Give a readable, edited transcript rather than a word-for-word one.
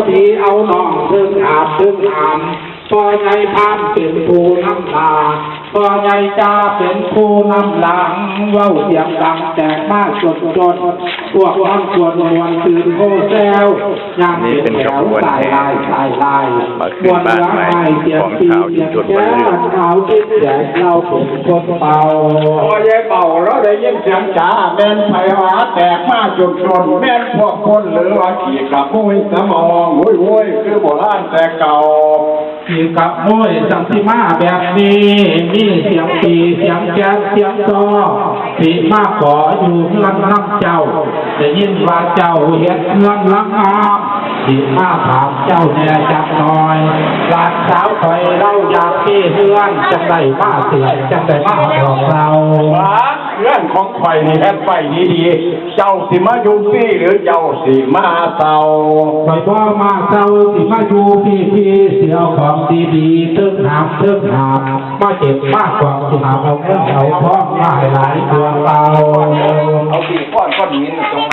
ผีเอาน้องถึงอาบถึงอามพอใหญ่พามเป็นผู้นำลาพอใหญ่จ้าเป็นผู้นำหลังเว้าเสียงดังแตกมากจนพวกน้องควรมวนตื่นโง่แซวอย่างเป็นแถวสายลายมวนเหลือไม้เสียงปีเสียงแก้วขาวติดแดดเราเป็นคนเป่าพอใหญ่เป่าแล้วได้ยินเสียงจ้าแม่นไผหาแตกมากจนแม่นพวกคนหรือว่าขี่กับมุ้ยสมองโว้ยคือโบราณแต่เก่าขี่กับมุ้ยสังสีมาแบบนี้มีเสียงปีเสียงแก้เสียงซอสีมาขออยู่เพื่อนน้ำเจ้าได้ยินว่าเจ้าเห็นเพื่อนลังอามสีมาถามเจ้าแน่จักหน่อยหลานสาวคอยเราอยากมีเพื่อนจังได้มาเสียจังได้มาบอกเราเพื่อนของข่อยนี่แฮปไปดีๆเจ้าสิมาอยู่พี่หรือเจ้าสิมาเศร้าข่อยบ่มาเศร้าสิมาอยู่พี่เสียของดีๆเทิงหามมาเจ็บมากกว่าสิหาเอาเงินเอาทองมาหลายดวงเราเอาปีก้อนหินตรง